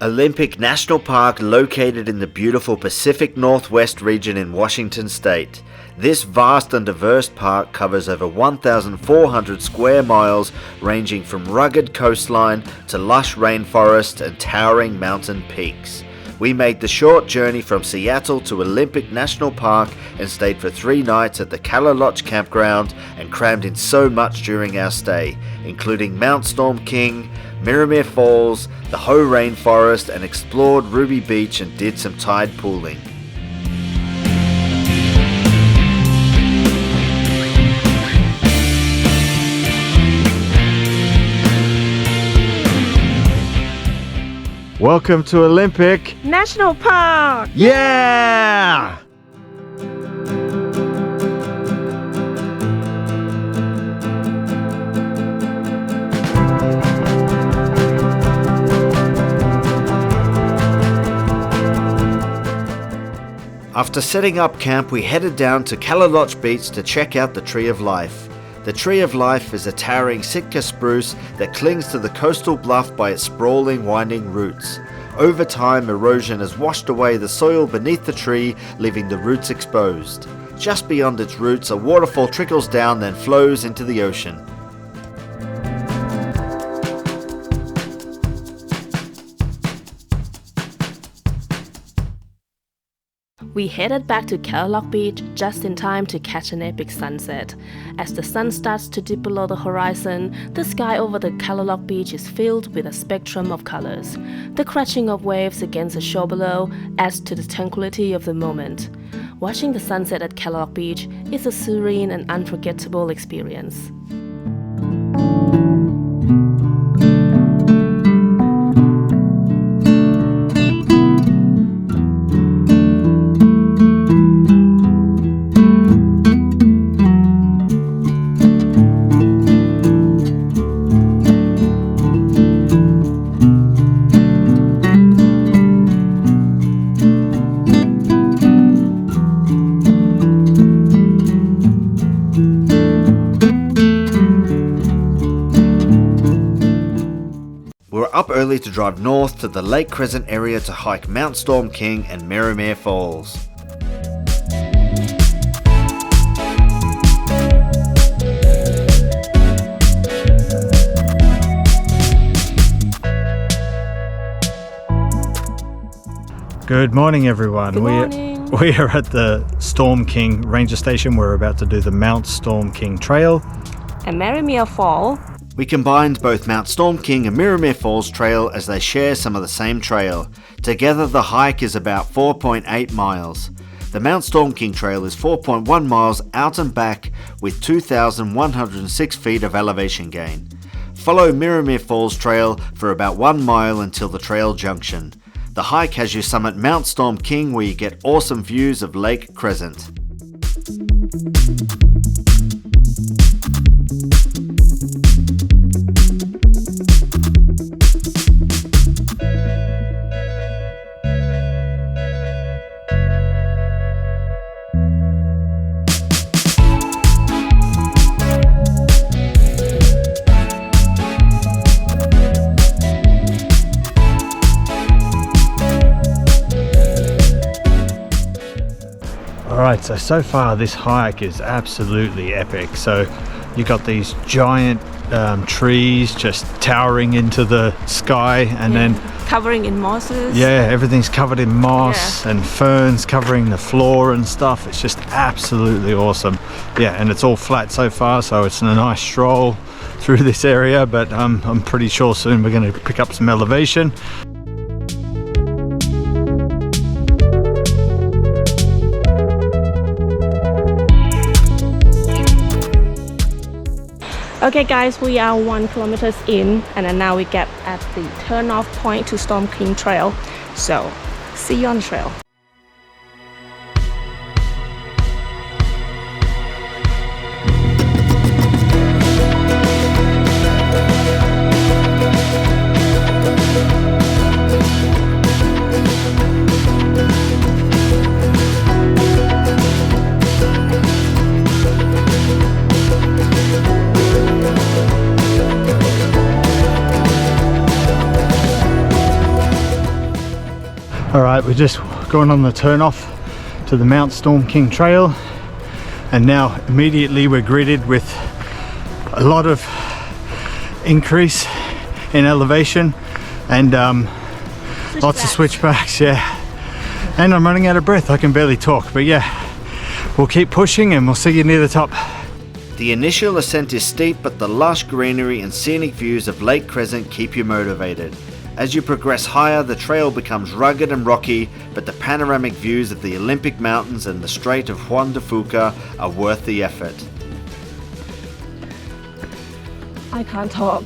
Olympic National Park, located in the beautiful Pacific Northwest region in Washington State. This vast and diverse park covers over 1,400 square miles, ranging from rugged coastline to lush rainforest and towering mountain peaks. We made the short journey from Seattle to Olympic National Park and stayed for 3 nights at the Kalaloch campground and crammed in so much during our stay, including Mount Storm King, Marymere Falls, the Hoh Rainforest, and explored Ruby Beach and did some tide pooling. Welcome to Olympic National Park! Yeah! After setting up camp, we headed down to Kalaloch Beach to check out the Tree of Life. The Tree of Life is a towering Sitka spruce that clings to the coastal bluff by its sprawling, winding roots. Over time, erosion has washed away the soil beneath the tree, leaving the roots exposed. Just beyond its roots, a waterfall trickles down, then flows into the ocean. We headed back to Kalaloch Beach just in time to catch an epic sunset. As the sun starts to dip below the horizon, the sky over the Kalaloch Beach is filled with a spectrum of colors. The crashing of waves against the shore below adds to the tranquility of the moment. Watching the sunset at Kalaloch Beach is a serene and unforgettable experience. Up early to drive north to the Lake Crescent area to hike Mount Storm King and Marymere Falls. Good morning, everyone. Good morning. We are at the Storm King Ranger Station. We're about to do the Mount Storm King Trail And Marymere Falls. We combined both Mount Storm King and Marymere Falls Trail as they share some of the same trail. Together the hike is about 4.8 miles. The Mount Storm King Trail is 4.1 miles out and back with 2,106 feet of elevation gain. Follow Marymere Falls Trail for about 1 mile until the trail junction. The hike has you summit Mount Storm King where you get awesome views of Lake Crescent. Alright, so far this hike is absolutely epic. So you got these giant trees just towering into the sky, and then covering in mosses. Yeah, everything's covered in moss and ferns covering the floor and stuff. It's just absolutely awesome. Yeah, and it's all flat so far, so it's a nice stroll through this area, but I'm pretty sure soon we're going to pick up some elevation. Okay guys, we are 1 kilometer in, and then now we get at the turn-off point to Storm King Trail. So, see you on the trail. Alright, we're just going on the turn off to the Mount Storm King Trail, and now immediately we're greeted with a lot of increase in elevation and lots of switchbacks, yeah. And I'm running out of breath, I can barely talk, but yeah, we'll keep pushing and we'll see you near the top. The initial ascent is steep, but the lush greenery and scenic views of Lake Crescent keep you motivated. As you progress higher, the trail becomes rugged and rocky, but the panoramic views of the Olympic Mountains and the Strait of Juan de Fuca are worth the effort. I can't talk.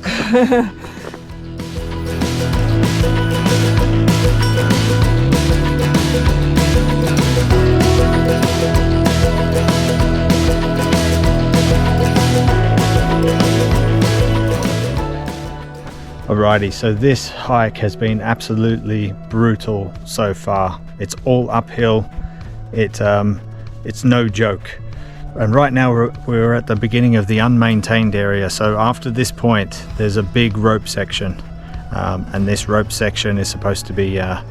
Alrighty, so this hike has been absolutely brutal so far. It's all uphill. It's no joke. And right now we're at the beginning of the unmaintained area. So after this point, there's a big rope section, and this rope section is supposed to be a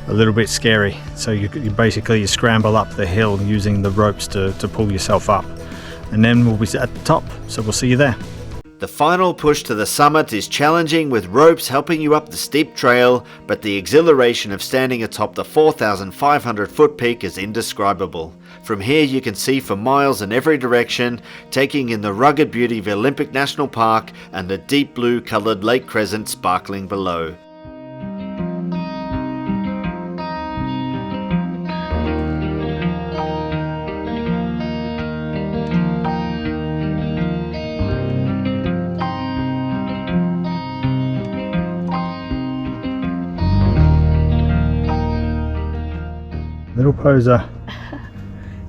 little bit scary. So you basically scramble up the hill using the ropes to pull yourself up, and then we'll be at the top. So we'll see you there. The final push to the summit is challenging, with ropes helping you up the steep trail, but the exhilaration of standing atop the 4,500 foot peak is indescribable. From here you can see for miles in every direction, taking in the rugged beauty of Olympic National Park and the deep blue coloured Lake Crescent sparkling below. Little poser.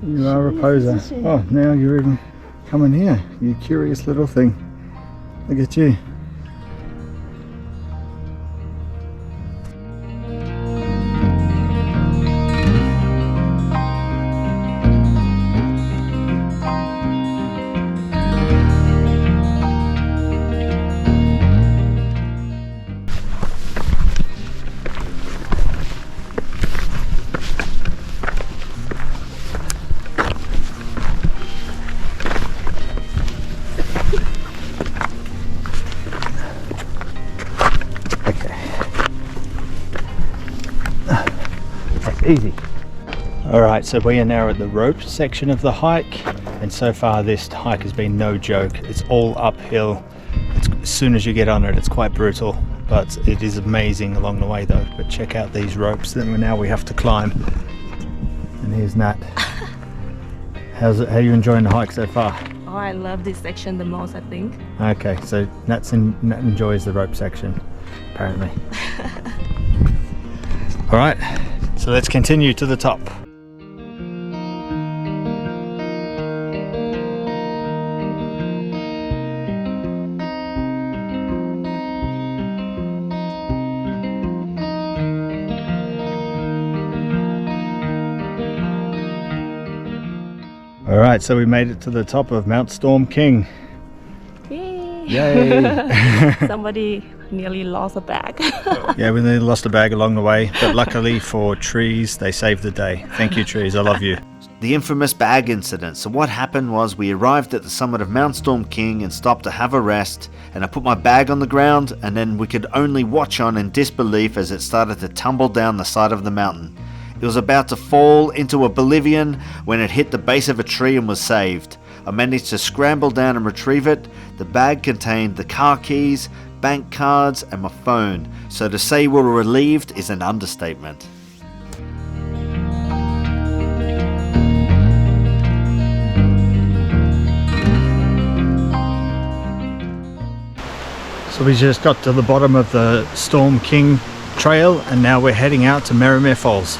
You are a poser. Oh, now you're even coming here. You curious little thing. Look at you. Easy. Alright, so we are now at the rope section of the hike, and so far this hike has been no joke. It's all uphill. As soon as you get on it, it's quite brutal, but it is amazing along the way though. But check out these ropes that now we have to climb. And here's Nat. How are you enjoying the hike so far? Oh, I love this section the most, I think. Okay, so Nat enjoys the rope section, apparently. Alright. So let's continue to the top. Alright, so we made it to the top of Mount Storm King. Yay! Yay! Somebody nearly lost a bag. Yeah, we nearly lost a bag along the way, but luckily for trees, they saved the day. Thank you, trees, I love you. The infamous bag incident. So what happened was we arrived at the summit of Mount Storm King and stopped to have a rest, and I put my bag on the ground, and then we could only watch on in disbelief as it started to tumble down the side of the mountain. It was about to fall into oblivion when it hit the base of a tree and was saved. I managed to scramble down and retrieve it. The bag contained the car keys, bank cards and my phone, so to say we were relieved is an understatement. So we just got to the bottom of the Storm King trail, and now we're heading out to Marymere Falls.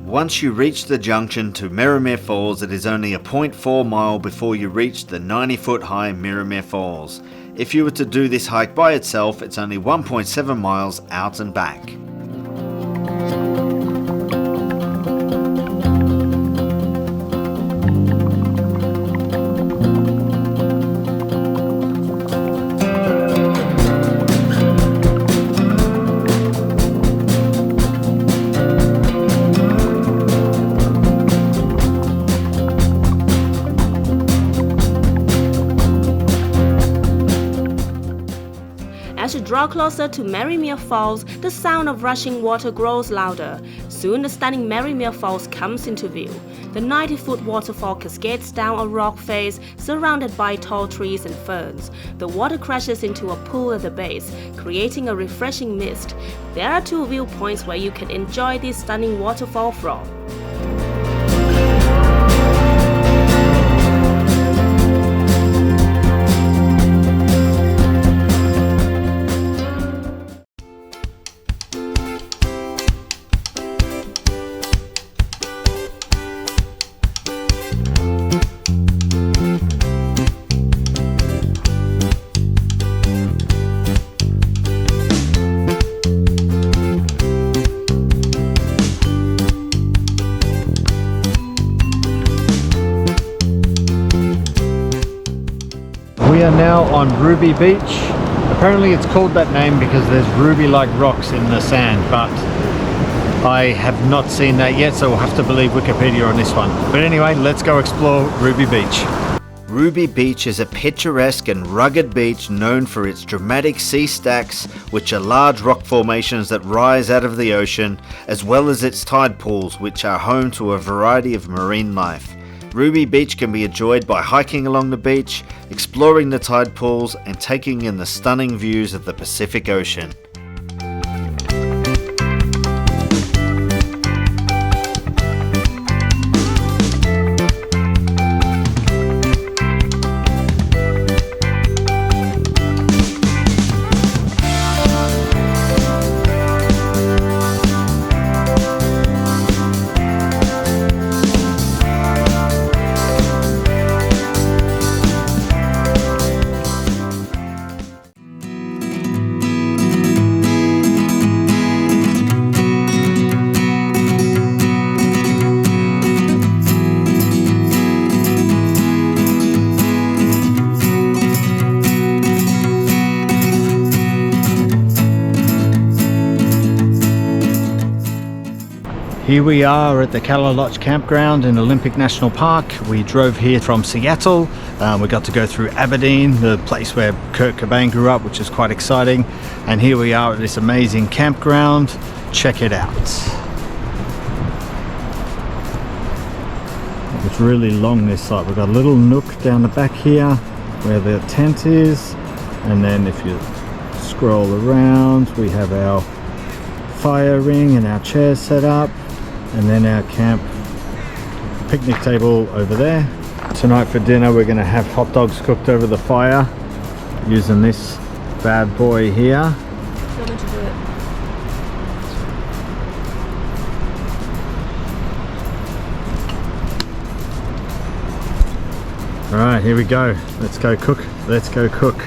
Once you reach the junction to Marymere Falls, it is only a 0.4 mile before you reach the 90-foot high Marymere Falls. If you were to do this hike by itself, it's only 1.7 miles out and back. As you draw closer to Marymere Falls, the sound of rushing water grows louder. Soon the stunning Marymere Falls comes into view. The 90-foot waterfall cascades down a rock face surrounded by tall trees and ferns. The water crashes into a pool at the base, creating a refreshing mist. There are 2 viewpoints where you can enjoy this stunning waterfall from. We are now on Ruby Beach. Apparently it's called that name because there's ruby-like rocks in the sand, but I have not seen that yet, so we'll have to believe Wikipedia on this one. But anyway, let's go explore Ruby Beach. Ruby Beach is a picturesque and rugged beach known for its dramatic sea stacks, which are large rock formations that rise out of the ocean, as well as its tide pools, which are home to a variety of marine life. Ruby Beach can be enjoyed by hiking along the beach, exploring the tide pools, and taking in the stunning views of the Pacific Ocean. Here we are at the Kalaloch campground in Olympic National Park. We drove here from Seattle. We got to go through Aberdeen, the place where Kurt Cobain grew up, which is quite exciting. And here we are at this amazing campground. Check it out. It's really long, this site. We've got a little nook down the back here where the tent is. And then if you scroll around, we have our fire ring and our chairs set up. And then our camp picnic table over there. Tonight for dinner we're going to have hot dogs cooked over the fire using this bad boy here. You want me to do it? Alright, here we go. Let's go cook. Let's go cook.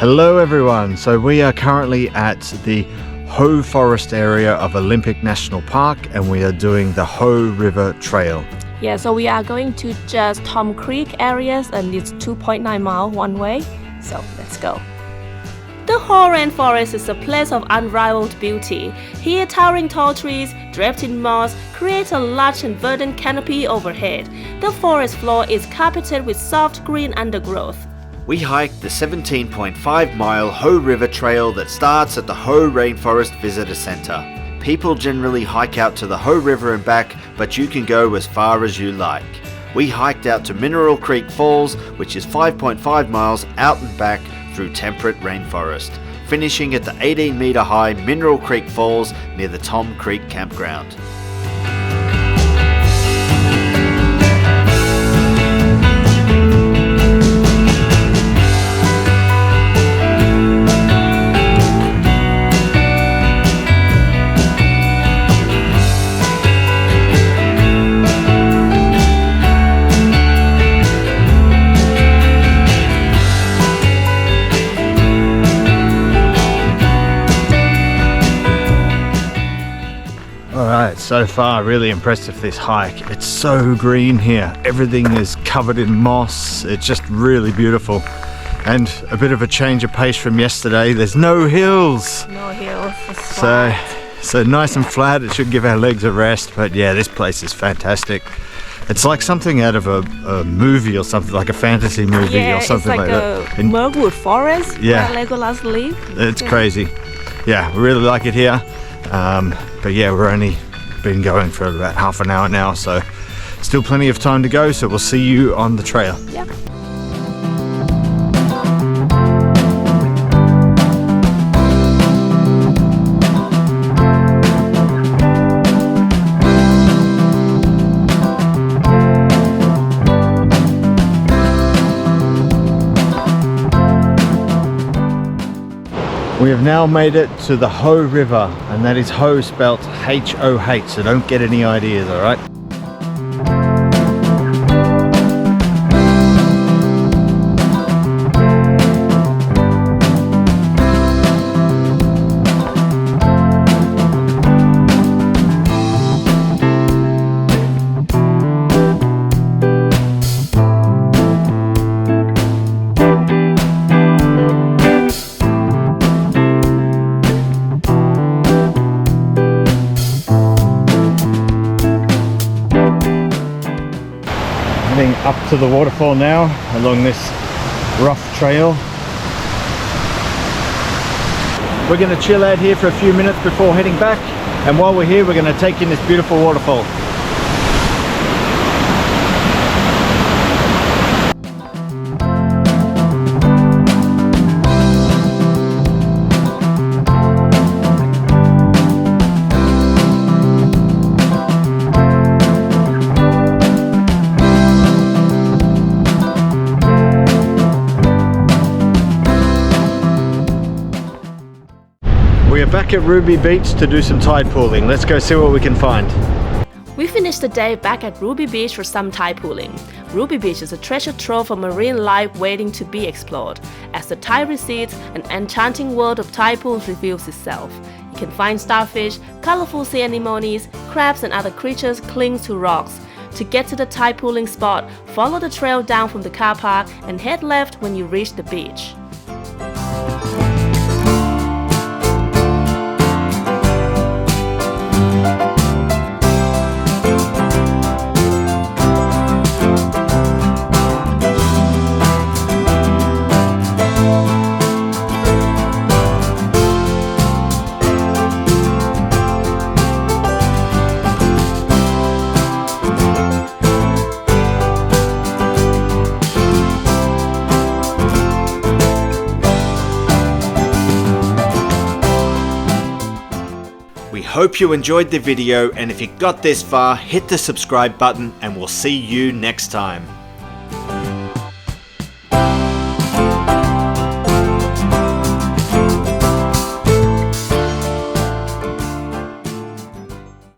Hello everyone, so we are currently at the Hoh Forest area of Olympic National Park and we are doing the Hoh River Trail. Yeah, so we are going to just Tom Creek areas and it's 2.9 miles one way. So let's go. The Hoh Rainforest is a place of unrivaled beauty. Here, towering tall trees, draped in moss, create a lush and verdant canopy overhead. The forest floor is carpeted with soft green undergrowth. We hiked the 17.5-mile Hoh River Trail that starts at the Hoh Rainforest Visitor Centre. People generally hike out to the Hoh River and back, but you can go as far as you like. We hiked out to Mineral Creek Falls, which is 5.5 miles out and back through temperate rainforest, finishing at the 18-metre high Mineral Creek Falls near the Tom Creek campground. Alright, so far really impressed with this hike. It's so green here. Everything is covered in moss. It's just really beautiful. And a bit of a change of pace from yesterday. There's no hills. No hills. It's flat. So nice and flat. It should give our legs a rest. But yeah, this place is fantastic. It's like something out of a movie or something, like a fantasy movie or something like that. It's like a Marymere Falls Yeah. where Legolas live. It's crazy. Yeah, we really like it here. But yeah, we're only been going for about half an hour now, so still plenty of time to go. So we'll see you on the trail. Yep. We have now made it to the Hoh River, and that is Hoh spelt H-O-H, so don't get any ideas, alright? Heading up to the waterfall now along this rough trail. We're going to chill out here for a few minutes before heading back, and while we're here we're going to take in this beautiful waterfall. We are back at Ruby Beach to do some tide pooling. Let's go see what we can find. We finished the day back at Ruby Beach for some tide pooling. Ruby Beach is a treasure trove of marine life waiting to be explored. As the tide recedes, an enchanting world of tide pools reveals itself. You can find starfish, colorful sea anemones, crabs and other creatures cling to rocks. To get to the tide pooling spot, follow the trail down from the car park and head left when you reach the beach. We hope you enjoyed the video, and if you got this far, hit the subscribe button and we'll see you next time.